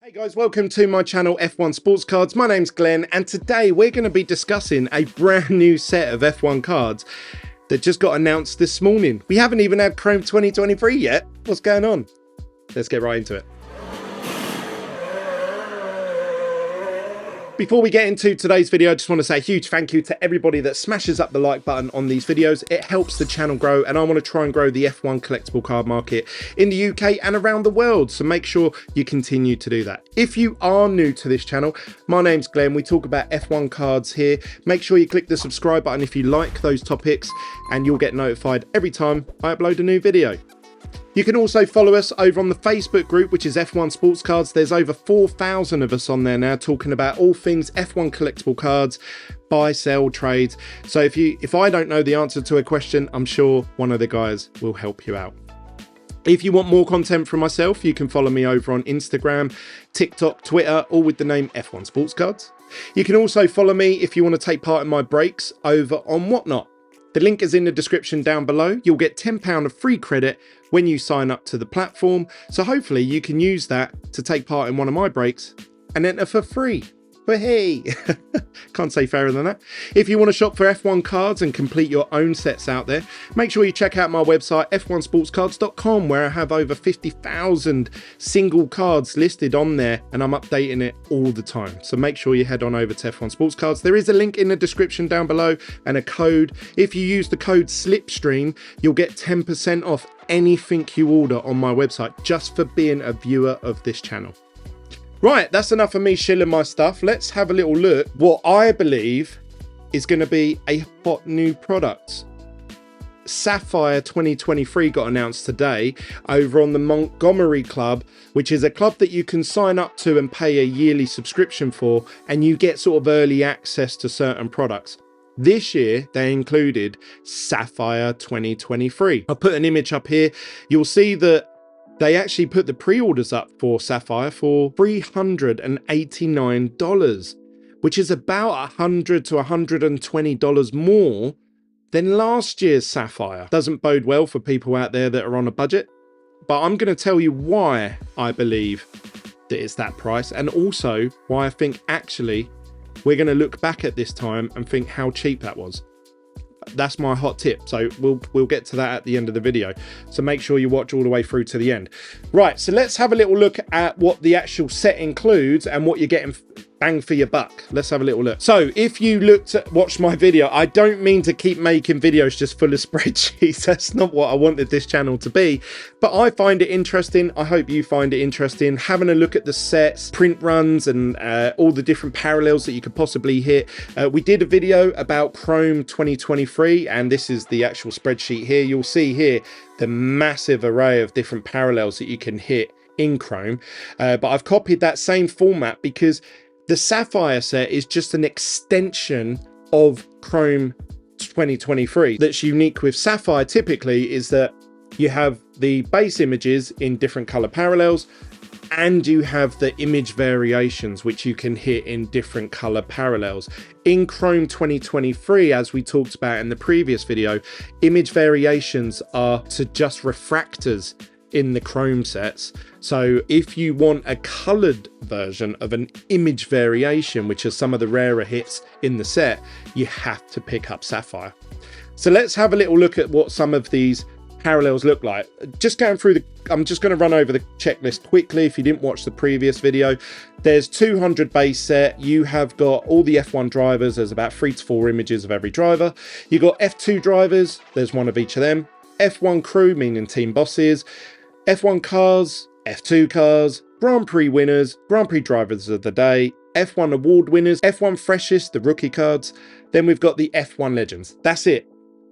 Hey guys, welcome to my channel F1 Sports Cards. My name's Glenn and today we're going to be discussing a brand new set of F1 cards that just got announced this morning. We haven't even had Chrome 2023 yet. What's going on? Let's get right into it. Before we get into today's video, I just want to say a huge thank you to everybody that smashes up the like button on these videos. It helps the channel grow and I want to try and grow the F1 collectible card market in the UK and around the world. So make sure you continue to do that. If you are new to this channel, my name's Glenn. We talk about F1 cards here. Make sure you click the subscribe button if you like those topics and you'll get notified every time I upload a new video. You can also follow us over on the Facebook group, which is F1 Sports Cards. There's over 4,000 of us on there now talking about all things F1 collectible cards, buy, sell, trades. So if I don't know the answer to a question, I'm sure one of the guys will help you out. If you want more content from myself, you can follow me over on Instagram, TikTok, Twitter, all with the name F1 Sports Cards. You can also follow me if you want to take part in my breaks over on Whatnot. The link is in the description down below. You'll get £10 of free credit when you sign up to the platform. So hopefully you can use that to take part in one of my breaks and enter for free. But hey, can't say fairer than that. If you want to shop for F1 cards and complete your own sets out there, make sure you check out my website, f1sportscards.com, where I have over 50,000 single cards listed on there and I'm updating it all the time. So make sure you head on over to F1 Sports Cards. There is a link in the description down below and a code. If you use the code SLIPSTREAM, you'll get 10% off anything you order on my website just for being a viewer of this channel. Right, that's enough of me shilling my stuff. Let's have a little look what I believe is going to be a hot new product. Sapphire 2023 got announced today over on the Montgomery Club, which is a club that you can sign up to and pay a yearly subscription for, and you get sort of early access to certain products. This year, they included Sapphire 2023. I'll put an image up here. You'll see that they actually put the pre-orders up for Sapphire for $389, which is about $100 to $120 more than last year's Sapphire. Doesn't bode well for people out there that are on a budget, but I'm going to tell you why I believe that it's that price, and also why I think actually we're going to look back at this time and think how cheap that was. That's my hot tip, so we'll get to that at the end of the video, so make sure you watch all the way through to the end. Right, so let's have a little look at what the actual set includes and what you're getting bang for your buck. Let's have a little look. So if you watched my video, I don't mean to keep making videos just full of spreadsheets. That's not what I wanted this channel to be, but I find it interesting. I hope you find it interesting, having a look at the sets, print runs, and all the different parallels that you could possibly hit. We did a video about Chrome 2023, and this is the actual spreadsheet here. You'll see here the massive array of different parallels that you can hit in Chrome, but I've copied that same format because the Sapphire set is just an extension of Chrome 2023. That's unique with Sapphire typically is that you have the base images in different color parallels, and you have the image variations which you can hit in different color parallels. In Chrome 2023, as we talked about in the previous video, image variations are to just refractors in the Chrome sets. So if you want a colored version of an image variation, which are some of the rarer hits in the set, you have to pick up Sapphire. So let's have a little look at what some of these parallels look like. Just going through I'm just going to run over the checklist quickly if you didn't watch the previous video. There's 200 base set. You have got all the F1 drivers. There's about 3 to 4 images of every driver. You got F2 drivers. There's one of each of them. F1 crew, meaning team bosses. F1 cars, F2 cars, Grand Prix winners, Grand Prix drivers of the day, F1 award winners, F1 freshest, the rookie cards. Then we've got the F1 legends. That's it.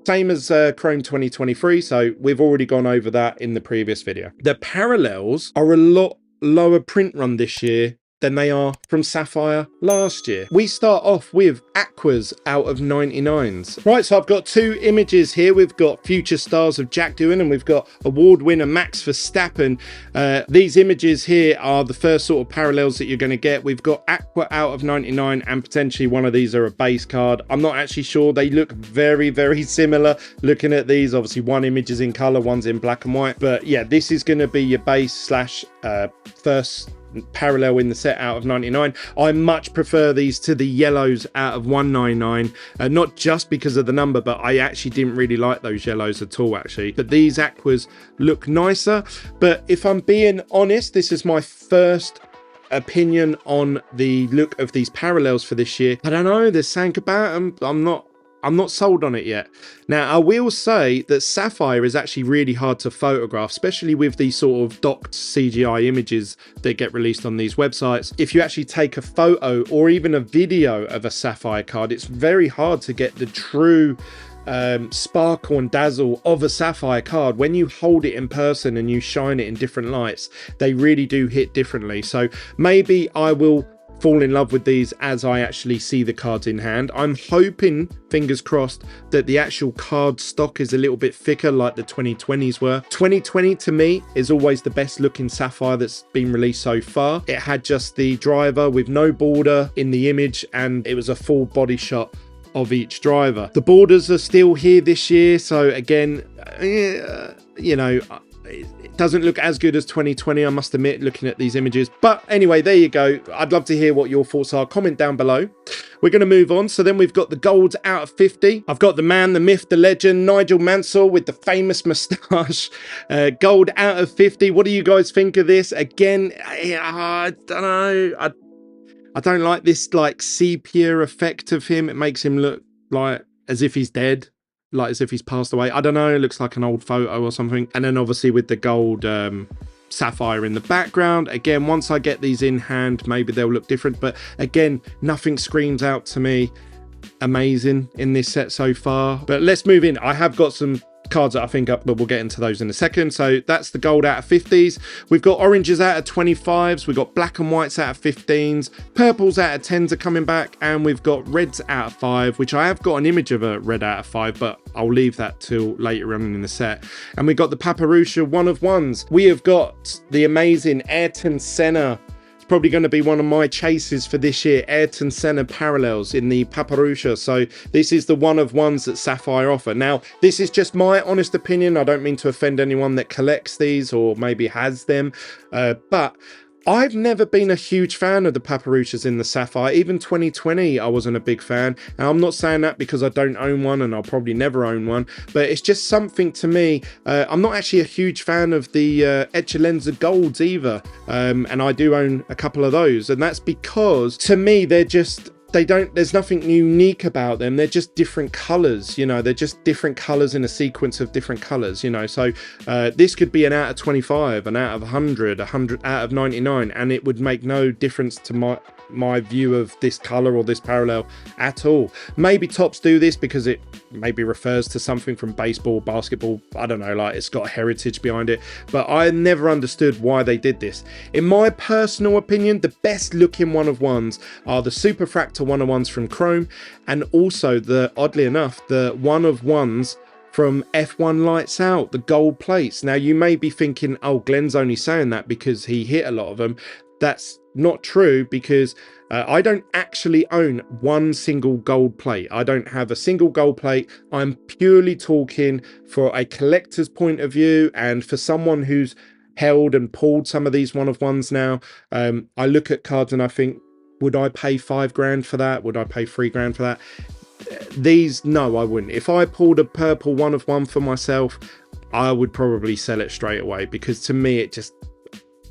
Same as Chrome 2023, so we've already gone over that in the previous video. The parallels are a lot lower print run this year than they are from Sapphire last year. We start off with Aquas out of 99s. Right, so I've got 2 images here. We've got future stars of Jack Doohan and we've got award winner Max Verstappen. These images here are the first sort of parallels that you're going to get. We've got Aqua out of 99 and potentially one of these are a base card. I'm not actually sure. They look very, very similar looking at these. Obviously one image is in color, one's in black and white, but yeah, this is going to be your base slash first parallel in the set out of 99. I much prefer these to the yellows out of 199, not just because of the number, but I actually didn't really like those yellows at all actually. But these aquas look nicer. But if I'm being honest, this is my first opinion on the look of these parallels for this year. I don't know, there's something about them. I'm not sold on it yet. Now, I will say that Sapphire is actually really hard to photograph, especially with these sort of docked CGI images that get released on these websites. If you actually take a photo or even a video of a Sapphire card, it's very hard to get the true sparkle and dazzle of a Sapphire card. When you hold it in person and you shine it in different lights, they really do hit differently. So maybe I will fall in love with these as I actually see the cards in hand. I'm hoping, fingers crossed, that the actual card stock is a little bit thicker like the 2020s were. 2020 to me is always the best looking Sapphire that's been released so far. It had just the driver with no border in the image, and it was a full body shot of each driver. The borders are still here this year, so again, you know, it doesn't look as good as 2020, I must admit, looking at these images. But anyway, there you go. I'd love to hear what your thoughts are. Comment down below. We're going to move on. So then we've got the golds out of 50. I've got the man, the myth, the legend, Nigel Mansell with the famous moustache. Gold out of 50. What do you guys think of this? Again, I don't know. I don't like this like sepia effect of him. It makes him look like as if he's dead, like as if he's passed away. I don't know, it looks like an old photo or something. And then obviously with the gold Sapphire in the background. Again, once I get these in hand, maybe they'll look different. But again, nothing screams out to me amazing in this set so far. But let's move in. I have got some cards that I think up, but we'll get into those in a second. So that's the gold out of 50s. We've got oranges out of 25s. We've got black and whites out of 15s. Purples out of 10s are coming back. And we've got reds out of 5, which I have got an image of a red out of 5, but I'll leave that till later on in the set. And we've got the Paparusha 1 of 1s. We have got the amazing Ayrton Senna. Probably going to be one of my chases for this year, Ayrton Senna parallels in the Paparusha. So this is the 1 of 1s that Sapphire offer. Now, this is just my honest opinion. I don't mean to offend anyone that collects these or maybe has them, but I've never been a huge fan of the Paparushas in the Sapphire. Even 2020, I wasn't a big fan. And I'm not saying that because I don't own one, and I'll probably never own one, but it's just something to me. I'm not actually a huge fan of the Eccellenza Golds either. And I do own a couple of those. And that's because, to me, they're just... there's nothing unique about them. They're just different colors, you know, they're just different colors in a sequence of different colors, you know. So this could be an out of 25, an out of 100 out of 99, and it would make no difference to my view of this color or this parallel at all. Maybe Topps do this because it maybe refers to something from baseball, basketball, I don't know, like it's got heritage behind it, but I never understood why they did this. In my personal opinion, the best looking 1 of 1s are the Superfractor 1 of 1s from Chrome, and also the, oddly enough, the 1 of 1s from F1 Lights Out, the gold plates. Now you may be thinking, oh, Glenn's only saying that because he hit a lot of them. That's not true, because I don't actually own one single gold plate. I don't have a single gold plate. I'm purely talking for a collector's point of view, and for someone who's held and pulled some of these 1 of 1s now. I look at cards and I think, would I pay $5 grand for that? Would I pay $3 grand for that? These, no, I wouldn't. If I pulled a purple 1 of 1 for myself, I would probably sell it straight away, because to me it just,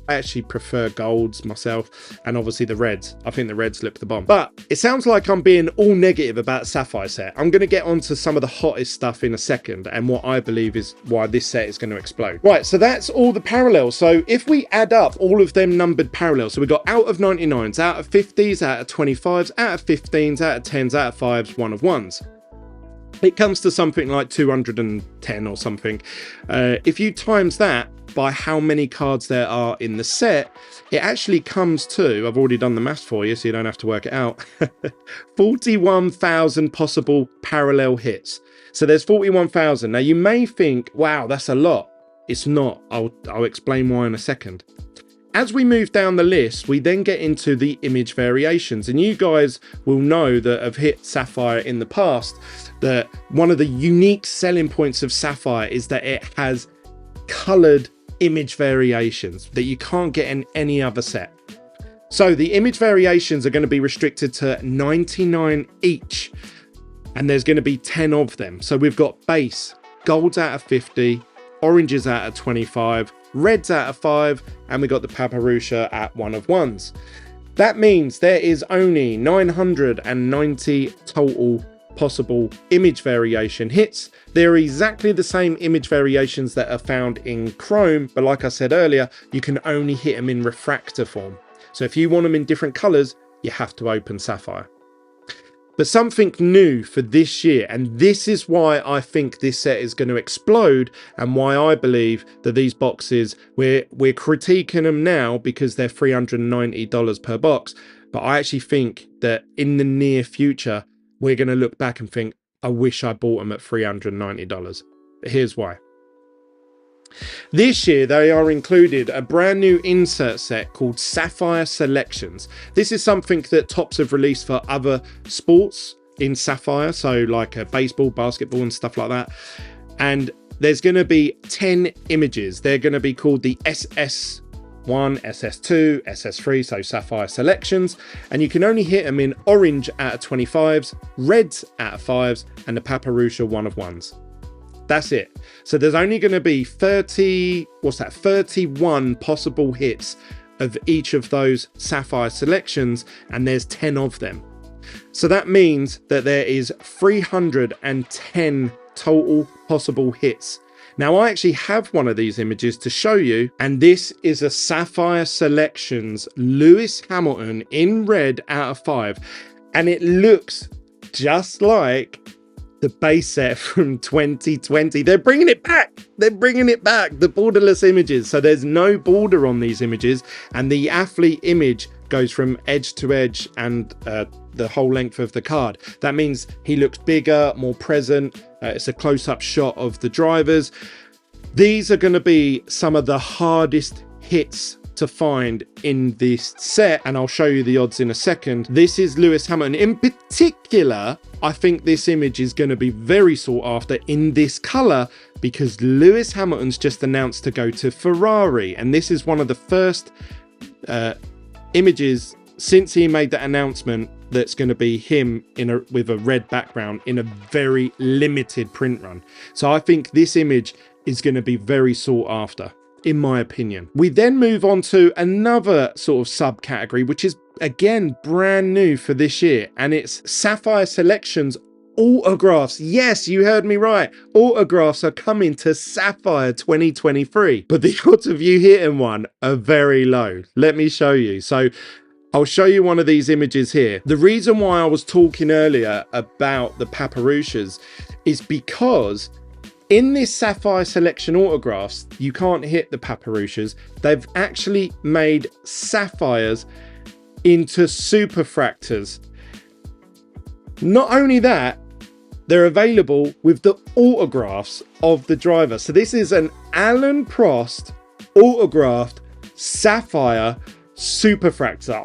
I actually prefer golds myself, and obviously the reds. I think the reds lip the bomb. But it sounds like I'm being all negative about Sapphire set. I'm going to get onto some of the hottest stuff in a second, and what I believe is why this set is going to explode. Right, so that's all the parallels. So if we add up all of them numbered parallels, so we got out of 99s, out of 50s, out of 25s, out of 15s, out of 10s, out of 5s, 1 of 1s. It comes to something like 210 or something. If you times that by how many cards there are in the set, it actually comes to, I've already done the maths for you so you don't have to work it out, 41,000 possible parallel hits. So there's 41,000. Now you may think, wow, that's a lot. It's not. I'll explain why in a second. As we move down the list, we then get into the image variations, and you guys will know that have hit Sapphire in the past, that one of the unique selling points of Sapphire is that it has colored image variations that you can't get in any other set. So the image variations are going to be restricted to 99 each, and there's going to be 10 of them. So we've got base, golds out of 50, oranges out of 25, reds out of 5, and we got the Paparusha at 1 of 1s. That means there is only 990 total possible image variation hits. They're exactly the same image variations that are found in Chrome, but like I said earlier, you can only hit them in refractor form. So if you want them in different colors, you have to open Sapphire. But something new for this year, and this is why I think this set is going to explode, and why I believe that these boxes, we're critiquing them now because they're $390 per box, but I actually think that in the near future, we're going to look back and think, I wish I bought them at $390. But here's why. This year, they are included a brand new insert set called Sapphire Selections. This is something that Topps have released for other sports in Sapphire, so like baseball, basketball, and stuff like that. And there's going to be 10 images. They're going to be called the SS1, SS2, SS3, so Sapphire Selections. And you can only hit them in orange out of 25s, reds out of 5s, and the Paparusha 1 of 1s. That's it. So there's only going to be 31 possible hits of each of those Sapphire Selections, and there's 10 of them. So that means that there is 310 total possible hits. Now I actually have one of these images to show you, and this is a Sapphire Selections Lewis Hamilton in red out of 5, and it looks just like the base set from 2020. They're bringing it back. They're bringing it back. The borderless images. So there's no border on these images, and the athlete image goes from edge to edge and the whole length of the card. That means he looks bigger, more present. It's a close-up shot of the drivers. These are going to be some of the hardest hits to find in this set, and I'll show you the odds in a second. This is Lewis Hamilton. In particular, I think this image is going to be very sought after in this color because Lewis Hamilton's just announced to go to Ferrari, and this is one of the first images since he made that announcement that's going to be him with a red background in a very limited print run. So I think this image is going to be very sought after, in my opinion. We then move on to another sort of subcategory, which is again brand new for this year, and it's Sapphire Selections autographs. Yes, you heard me right. Autographs are coming to Sapphire 2023, but the odds of you hitting one are very low. Let me show you. So I'll show you one of these images here. The reason why I was talking earlier about the Paparushas is because in this Sapphire Selection autographs, you can't hit the Paparushas. They've actually made Sapphires into superfractors. Not only that, they're available with the autographs of the driver. So this is an Alan Prost autographed Sapphire superfractor.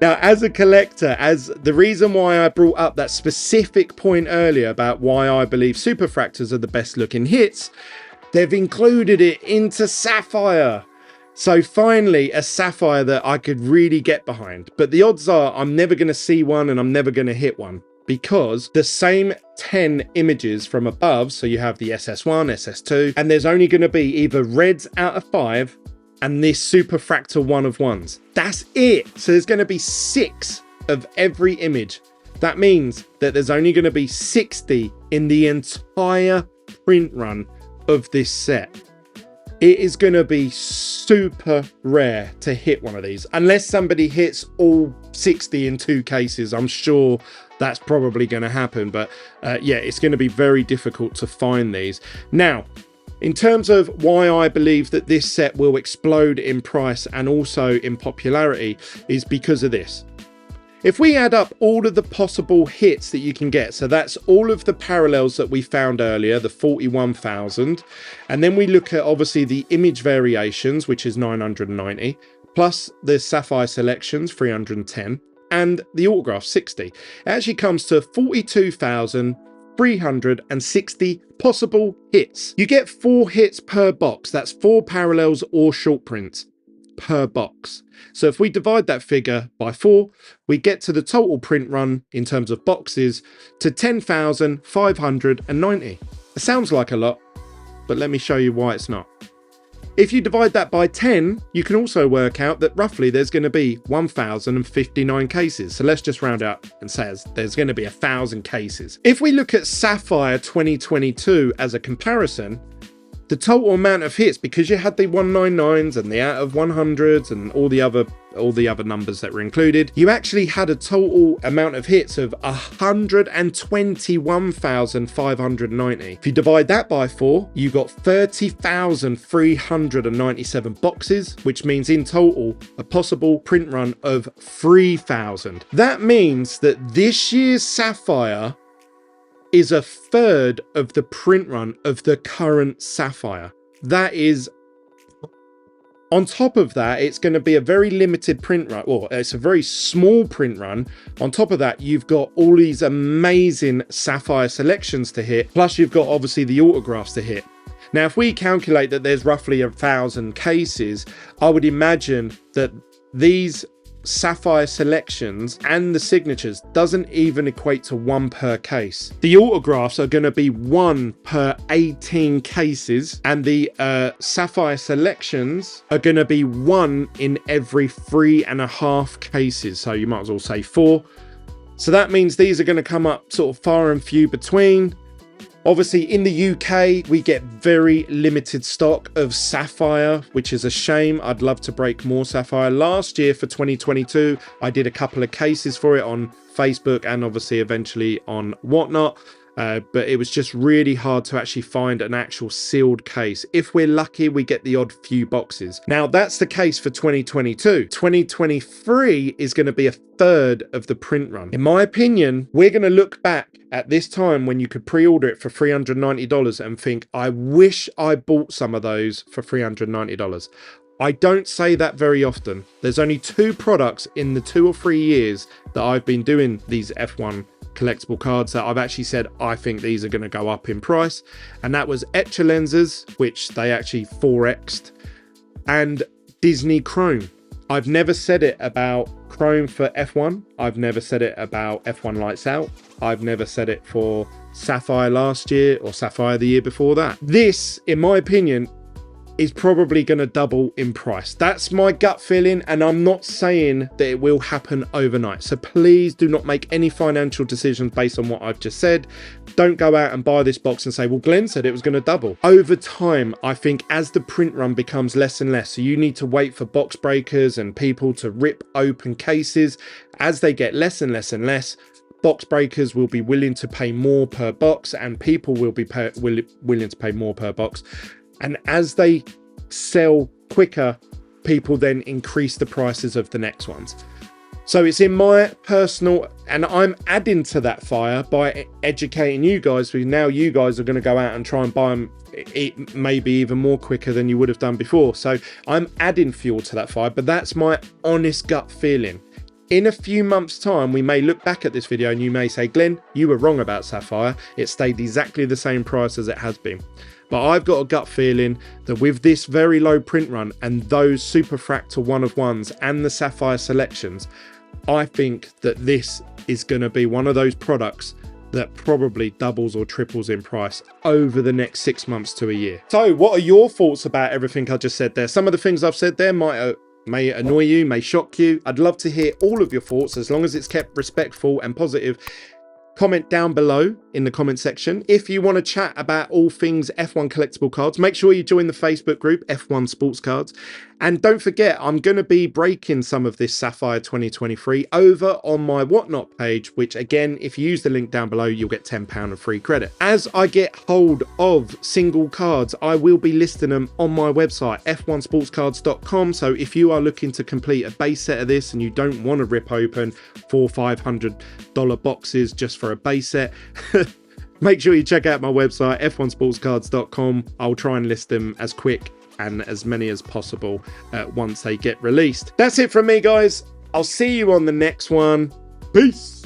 Now, as a collector, as the reason why I brought up that specific point earlier about why I believe superfractors are the best looking hits, they've included it into Sapphire. So finally, a Sapphire that I could really get behind. But the odds are I'm never going to see one and I'm never going to hit one, because the same 10 images from above, so you have the SS1, SS2, and there's only going to be either reds out of 5 and this superfractor 1 of 1s. That's it. So there's going to be 6 of every image. That means that there's only going to be 60 in the entire print run of this set. It is going to be super rare to hit one of these, unless somebody hits all 60 in 2 cases. I'm sure that's probably going to happen, but yeah, it's going to be very difficult to find these. Now, in terms of why I believe that this set will explode in price and also in popularity is because of this. If we add up all of the possible hits that you can get, so that's all of the parallels that we found earlier, the 41,000, and then we look at obviously the image variations, which is 990, plus the Sapphire Selections, 310, and the autograph, 60. It actually comes to 42,000 360 possible hits. You get 4 hits per box. That's 4 parallels or short prints per box. So if we divide that figure by 4, we get to the total print run in terms of boxes to 10,590. It sounds like a lot, but let me show you why it's not. If you divide that by 10, you can also work out that roughly there's going to be 1,059 cases. So let's just round out and say there's going to be 1,000 cases. If we look at Sapphire 2022 as a comparison, the total amount of hits, because you had the 199s and the out of 100s and all the other numbers that were included, you actually had a total amount of hits of 121,590. If you divide that by 4, you got 30,397 boxes, which means in total a possible print run of 3,000. That means that this year's Sapphire is a third of the print run of the current Sapphire. That is, on top of that, it's going to be a very limited print run, or it's a very small print run. On top of that, you've got all these amazing Sapphire selections to hit, plus you've got obviously the autographs to hit. Now, if we calculate that there's roughly 1,000 cases, I would imagine that these Sapphire selections and the signatures doesn't even equate to 1 per case. The autographs are going to be 1 per 18 cases, and the Sapphire selections are going to be 1 in every 3.5 cases. So you might as well say 4. So that means these are going to come up sort of far and few between. Obviously, in the UK, we get very limited stock of Sapphire, which is a shame. I'd love to break more Sapphire. Last year for 2022, I did a couple of cases for it on Facebook and obviously eventually on Whatnot. But it was just really hard to actually find an actual sealed case. If we're lucky, we get the odd few boxes. Now, that's the case for 2022. 2023 is going to be a third of the print run. In my opinion, we're going to look back at this time when you could pre-order it for $390 and think, I wish I bought some of those for $390. I don't say that very often. There's only 2 products in the 2 or 3 years that I've been doing these F1 collectible cards that I've actually said I think these are going to go up in price, and that was Etcher lenses, which they actually 4x'd, and Disney Chrome. I've never said it about Chrome for F1. I've never said it about F1 Lights Out. I've never said it for Sapphire last year or Sapphire the year before that. This, in my opinion, is probably going to double in price. That's my gut feeling, and I'm not saying that it will happen overnight. So please do not make any financial decisions based on what I've just said. Don't go out and buy this box and say, well, Glenn said it was going to double. Over time, I think as the print run becomes less and less, so you need to wait for box breakers and people to rip open cases. As they get less and less and less, box breakers will be willing to pay more per box, and people will be willing to pay more per box. And as they sell quicker, people then increase the prices of the next ones. So it's in my personal, and I'm adding to that fire by educating you guys, because now you guys are going to go out and try and buy them maybe even more quicker than you would have done before. So I'm adding fuel to that fire, but that's my honest gut feeling. In a few months' time, we may look back at this video and you may say, Glenn, you were wrong about Sapphire. It stayed exactly the same price as it has been. But I've got a gut feeling that with this very low print run and those super fractal 1-of-1s and the Sapphire selections, I think that this is going to be one of those products that probably doubles or triples in price over the next 6 months to a year. So what are your thoughts about everything I just said there? Some of the things I've said there may annoy you, may shock you. I'd love to hear all of your thoughts, as long as it's kept respectful and positive. Comment down below in the comment section. If you want to chat about all things F1 collectible cards, make sure you join the Facebook group F1 Sports Cards. And don't forget, I'm going to be breaking some of this Sapphire 2023 over on my Whatnot page, which again, if you use the link down below, you'll get £10 of free credit. As I get hold of single cards, I will be listing them on my website, f1sportscards.com. So if you are looking to complete a base set of this and you don't want to rip open $400-500 boxes just for a base set, make sure you check out my website, f1sportscards.com. I'll try and list them as quick and as many as possible once they get released. That's it from me, guys. I'll see you on the next one. Peace.